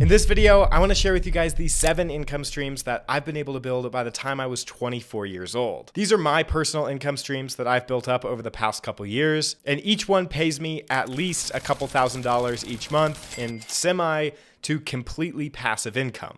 In this video, I want to share with you guys the 7 income streams that I've been able to build by the time I was 24 years old. These are my personal income streams that I've built up over the past couple years, and each one pays me at least a couple $1,000s each month in semi to completely passive income.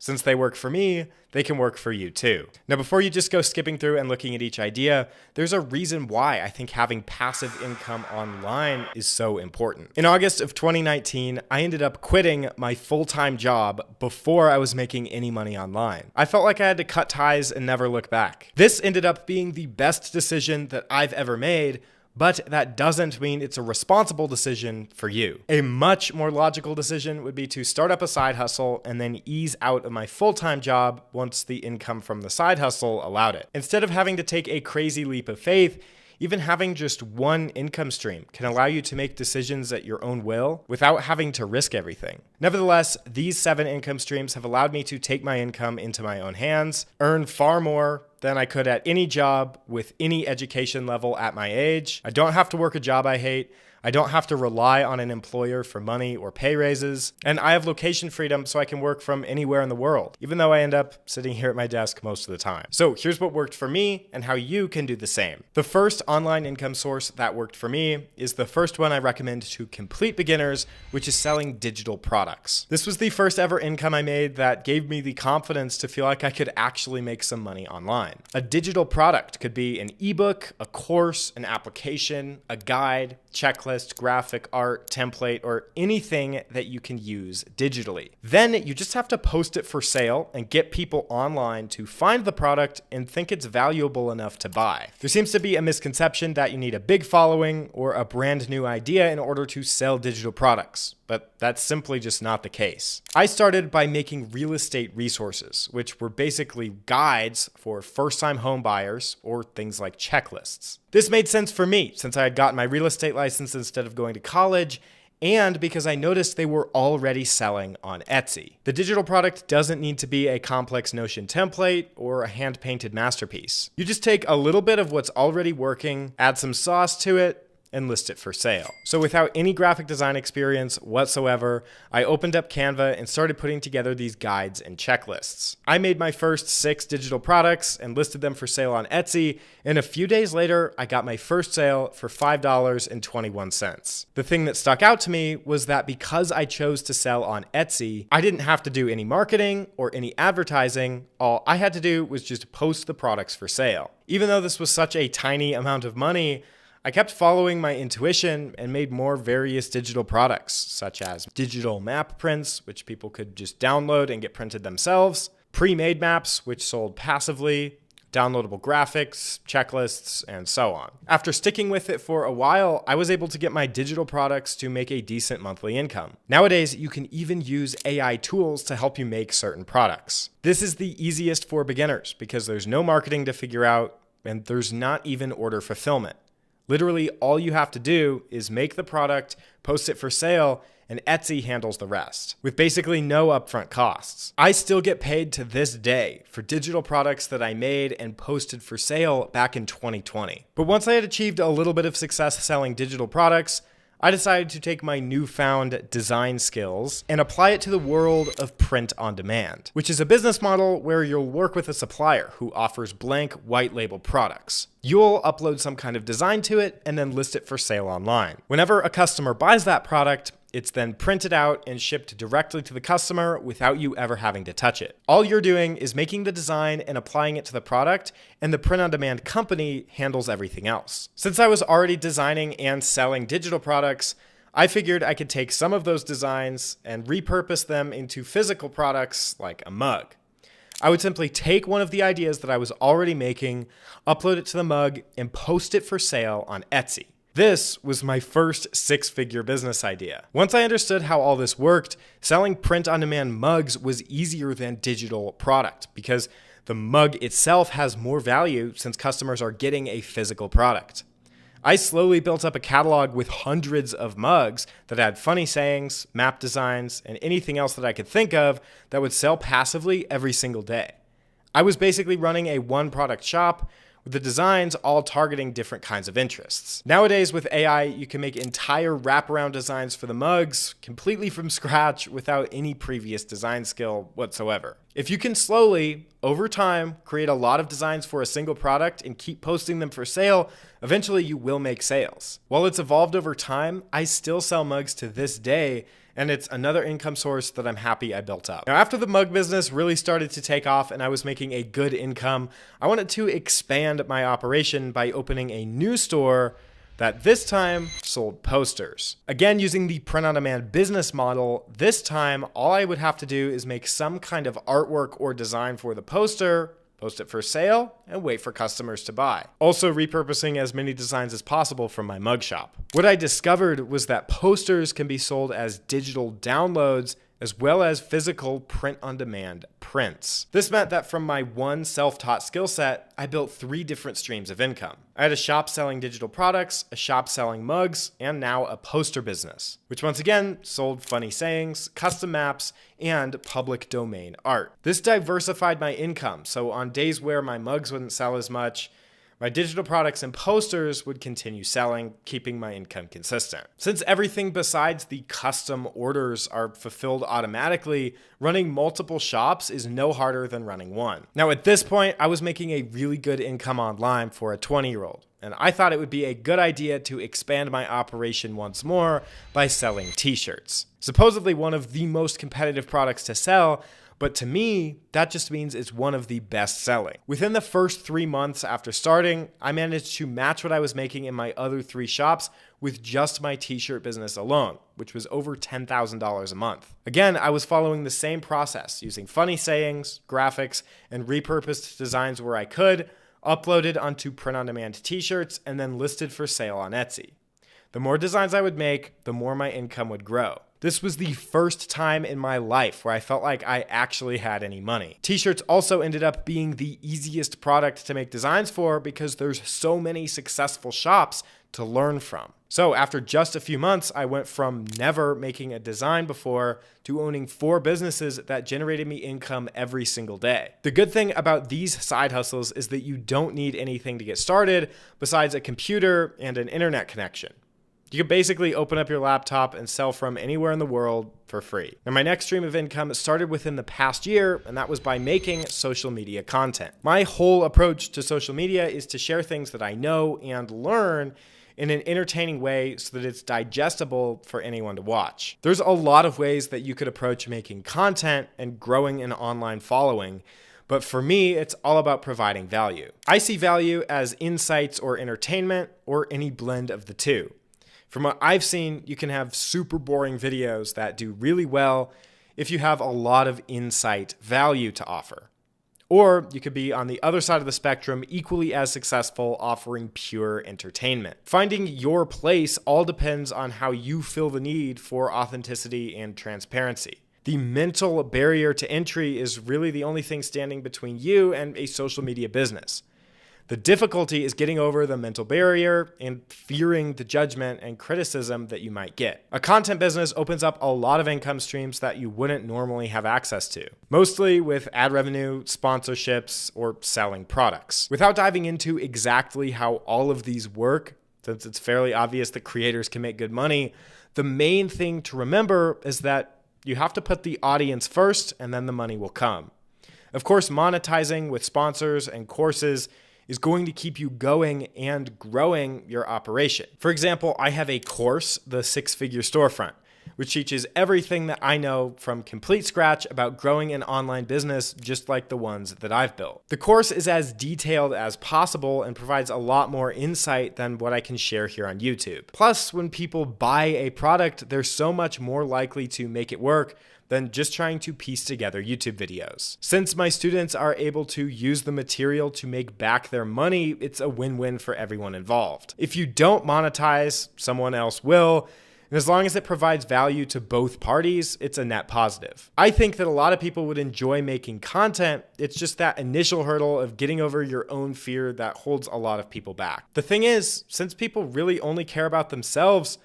Since they work for me, they can work for you too. Now, before you just go skipping through and looking at each idea, there's a reason why I think having passive income online is so important. In August of 2019, I ended up quitting my full-time job before I was making any money online. I felt like I had to cut ties and never look back. This ended up being the best decision that I've ever made, but that doesn't mean it's a responsible decision for you. A much more logical decision would be to start up a side hustle and then ease out of my full-time job once the income from the side hustle allowed it. Instead of having to take a crazy leap of faith, even having just one income stream can allow you to make decisions at your own will without having to risk everything. Nevertheless, these 7 income streams have allowed me to take my income into my own hands, earn far more than I could at any job with any education level at my age. I don't have to work a job I hate. I don't have to rely on an employer for money or pay raises, and I have location freedom so I can work from anywhere in the world, even though I end up sitting here at my desk most of the time. So here's what worked for me and how you can do the same. The first online income source that worked for me is the first one I recommend to complete beginners, which is selling digital products. This was the first ever income I made that gave me the confidence to feel like I could actually make some money online. A digital product could be an ebook, a course, an application, a guide, checklist, graphic art, template, or anything that you can use digitally. Then you just have to post it for sale and get people online to find the product and think it's valuable enough to buy. There seems to be a misconception that you need a big following or a brand new idea in order to sell digital products, but that's simply just not the case. I started by making real estate resources, which were basically guides for first-time home buyers or things like checklists. This made sense for me since I had gotten my real estate license instead of going to college, and because I noticed they were already selling on Etsy. The digital product doesn't need to be a complex Notion template or a hand-painted masterpiece. You just take a little bit of what's already working, add some sauce to it, and list it for sale. So without any graphic design experience whatsoever, I opened up Canva and started putting together these guides and checklists. I made my first 6 digital products and listed them for sale on Etsy, and a few days later, I got my first sale for $5.21. The thing that stuck out to me was that because I chose to sell on Etsy, I didn't have to do any marketing or any advertising. All I had to do was just post the products for sale. Even though this was such a tiny amount of money, I kept following my intuition and made more various digital products, such as digital map prints, which people could just download and get printed themselves, pre-made maps, which sold passively, downloadable graphics, checklists, and so on. After sticking with it for a while, I was able to get my digital products to make a decent monthly income. Nowadays, you can even use AI tools to help you make certain products. This is the easiest for beginners because there's no marketing to figure out, and there's not even order fulfillment. Literally, all you have to do is make the product, post it for sale, and Etsy handles the rest, with basically no upfront costs. I still get paid to this day for digital products that I made and posted for sale back in 2020. But once I had achieved a little bit of success selling digital products, I decided to take my newfound design skills and apply it to the world of print on demand, which is a business model where you'll work with a supplier who offers blank white label products. You'll upload some kind of design to it and then list it for sale online. Whenever a customer buys that product, it's then printed out and shipped directly to the customer without you ever having to touch it. All you're doing is making the design and applying it to the product, and the print-on-demand company handles everything else. Since I was already designing and selling digital products, I figured I could take some of those designs and repurpose them into physical products like a mug. I would simply take one of the ideas that I was already making, upload it to the mug, and post it for sale on Etsy. This was my first 6-figure business idea. Once I understood how all this worked, selling print-on-demand mugs was easier than digital product because the mug itself has more value since customers are getting a physical product. I slowly built up a catalog with hundreds of mugs that had funny sayings, map designs, and anything else that I could think of that would sell passively every single day. I was basically running a one-product shop with the designs all targeting different kinds of interests. Nowadays, with AI, you can make entire wraparound designs for the mugs completely from scratch without any previous design skill whatsoever. If you can slowly, over time, create a lot of designs for a single product and keep posting them for sale, eventually you will make sales. While it's evolved over time, I still sell mugs to this day, and it's another income source that I'm happy I built up. Now, after the mug business really started to take off and I was making a good income, I wanted to expand my operation by opening a new store that this time sold posters. Again, using the print-on-demand business model, this time all I would have to do is make some kind of artwork or design for the poster, post it for sale, and wait for customers to buy. Also repurposing as many designs as possible from my mug shop. What I discovered was that posters can be sold as digital downloads as well as physical print-on-demand prints. This meant that from my one self-taught skill set, I built 3 different streams of income. I had a shop selling digital products, a shop selling mugs, and now a poster business, which once again sold funny sayings, custom maps, and public domain art. This diversified my income, so on days where my mugs wouldn't sell as much, my digital products and posters would continue selling, keeping my income consistent. Since everything besides the custom orders are fulfilled automatically, running multiple shops is no harder than running one. Now at this point, I was making a really good income online for a 20-year-old, and I thought it would be a good idea to expand my operation once more by selling t-shirts. Supposedly one of the most competitive products to sell, but to me, that just means it's one of the best selling. Within the first 3 months after starting, I managed to match what I was making in my other 3 shops with just my t-shirt business alone, which was over $10,000 a month. Again, I was following the same process, using funny sayings, graphics, and repurposed designs where I could, uploaded onto print-on-demand t-shirts, and then listed for sale on Etsy. The more designs I would make, the more my income would grow. This was the first time in my life where I felt like I actually had any money. T-shirts also ended up being the easiest product to make designs for because there's so many successful shops to learn from. So after just a few months, I went from never making a design before to owning 4 businesses that generated me income every single day. The good thing about these side hustles is that you don't need anything to get started besides a computer and an internet connection. You can basically open up your laptop and sell from anywhere in the world for free. Now, my next stream of income started within the past year, and that was by making social media content. My whole approach to social media is to share things that I know and learn in an entertaining way so that it's digestible for anyone to watch. There's a lot of ways that you could approach making content and growing an online following, but for me, it's all about providing value. I see value as insights or entertainment or any blend of the two. From what I've seen, you can have super boring videos that do really well if you have a lot of insight value to offer. Or you could be on the other side of the spectrum, equally as successful, offering pure entertainment. Finding your place all depends on how you feel the need for authenticity and transparency. The mental barrier to entry is really the only thing standing between you and a social media business. The difficulty is getting over the mental barrier and fearing the judgment and criticism that you might get. A content business opens up a lot of income streams that you wouldn't normally have access to, mostly with ad revenue, sponsorships, or selling products. Without diving into exactly how all of these work, since it's fairly obvious that creators can make good money, the main thing to remember is that you have to put the audience first and then the money will come. Of course, monetizing with sponsors and courses is going to keep you going and growing your operation. For example, I have a course, the 6-Figure Storefront, which teaches everything that I know from complete scratch about growing an online business just like the ones that I've built. The course is as detailed as possible and provides a lot more insight than what I can share here on YouTube. Plus, when people buy a product, they're so much more likely to make it work than just trying to piece together YouTube videos. Since my students are able to use the material to make back their money, it's a win-win for everyone involved. If you don't monetize, someone else will, and as long as it provides value to both parties, it's a net positive. I think that a lot of people would enjoy making content. It's just that initial hurdle of getting over your own fear that holds a lot of people back. The thing is, since people really only care about themselves,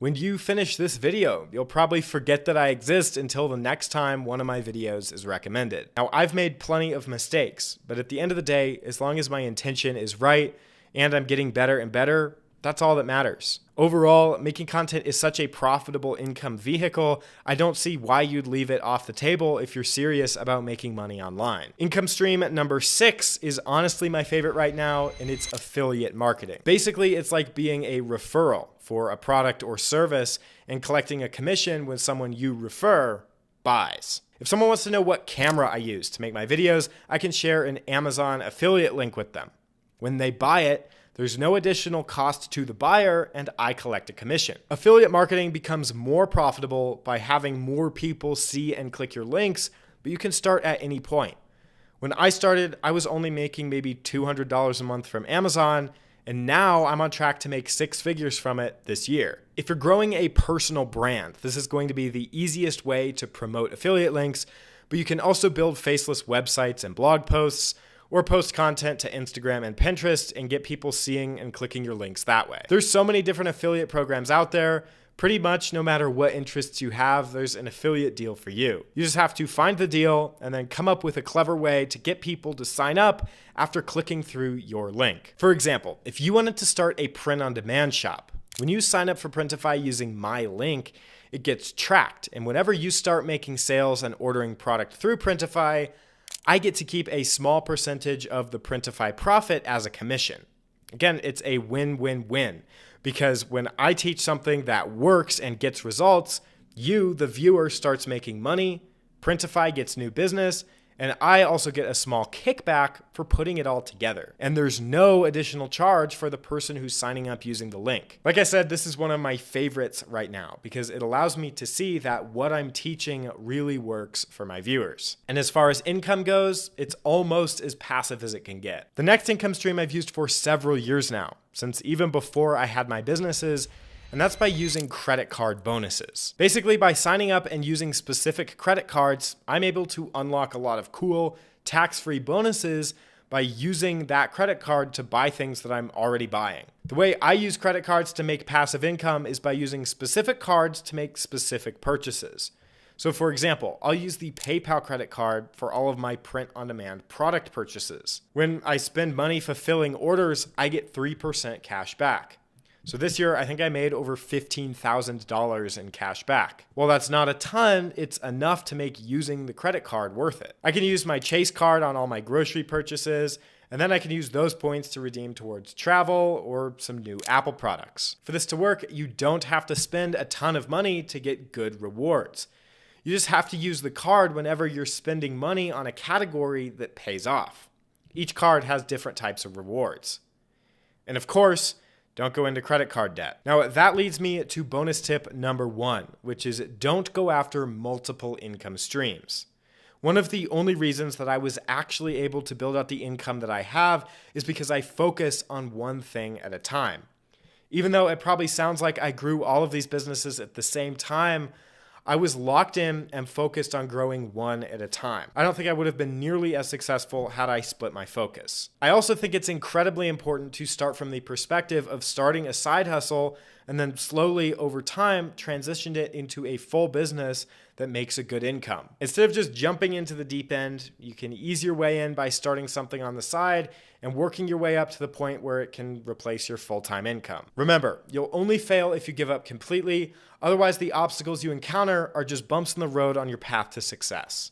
When you finish this video, you'll probably forget that I exist until the next time one of my videos is recommended. Now, I've made plenty of mistakes, but at the end of the day, as long as my intention is right and I'm getting better and better, that's all that matters. Overall, making content is such a profitable income vehicle, I don't see why you'd leave it off the table if you're serious about making money online. Income stream number 6 is honestly my favorite right now, and it's affiliate marketing. Basically, it's like being a referral for a product or service and collecting a commission when someone you refer buys. If someone wants to know what camera I use to make my videos, I can share an Amazon affiliate link with them. When they buy it, there's no additional cost to the buyer, and I collect a commission. Affiliate marketing becomes more profitable by having more people see and click your links, but you can start at any point. When I started, I was only making maybe $200 a month from Amazon, and now I'm on track to make 6 figures from it this year. If you're growing a personal brand, this is going to be the easiest way to promote affiliate links, but you can also build faceless websites and blog posts, or post content to Instagram and Pinterest and get people seeing and clicking your links that way. There's so many different affiliate programs out there. Pretty much no matter what interests you have, there's an affiliate deal for you. You just have to find the deal and then come up with a clever way to get people to sign up after clicking through your link. For example, if you wanted to start a print-on-demand shop, when you sign up for Printify using my link, it gets tracked. And whenever you start making sales and ordering product through Printify, I get to keep a small percentage of the Printify profit as a commission. Again, it's a win-win-win because when I teach something that works and gets results, you, the viewer, starts making money, Printify gets new business, and I also get a small kickback for putting it all together. And there's no additional charge for the person who's signing up using the link. Like I said, this is one of my favorites right now because it allows me to see that what I'm teaching really works for my viewers. And as far as income goes, it's almost as passive as it can get. The next income stream I've used for several years now, since even before I had my businesses, and that's by using credit card bonuses. Basically, by signing up and using specific credit cards, I'm able to unlock a lot of cool tax-free bonuses by using that credit card to buy things that I'm already buying. The way I use credit cards to make passive income is by using specific cards to make specific purchases. So for example, I'll use the PayPal credit card for all of my print-on-demand product purchases. When I spend money fulfilling orders, I get 3% cash back. So this year, I think I made over $15,000 in cash back. While that's not a ton, it's enough to make using the credit card worth it. I can use my Chase card on all my grocery purchases, and then I can use those points to redeem towards travel or some new Apple products. For this to work, you don't have to spend a ton of money to get good rewards. You just have to use the card whenever you're spending money on a category that pays off. Each card has different types of rewards. And of course, don't go into credit card debt. Now, that leads me to bonus tip number 1, which is don't go after multiple income streams. One of the only reasons that I was actually able to build out the income that I have is because I focus on one thing at a time. Even though it probably sounds like I grew all of these businesses at the same time, I was locked in and focused on growing one at a time. I don't think I would have been nearly as successful had I split my focus. I also think it's incredibly important to start from the perspective of starting a side hustle and then slowly over time transitioned it into a full business that makes a good income. Instead of just jumping into the deep end, you can ease your way in by starting something on the side and working your way up to the point where it can replace your full-time income. Remember, you'll only fail if you give up completely. Otherwise, the obstacles you encounter are just bumps in the road on your path to success.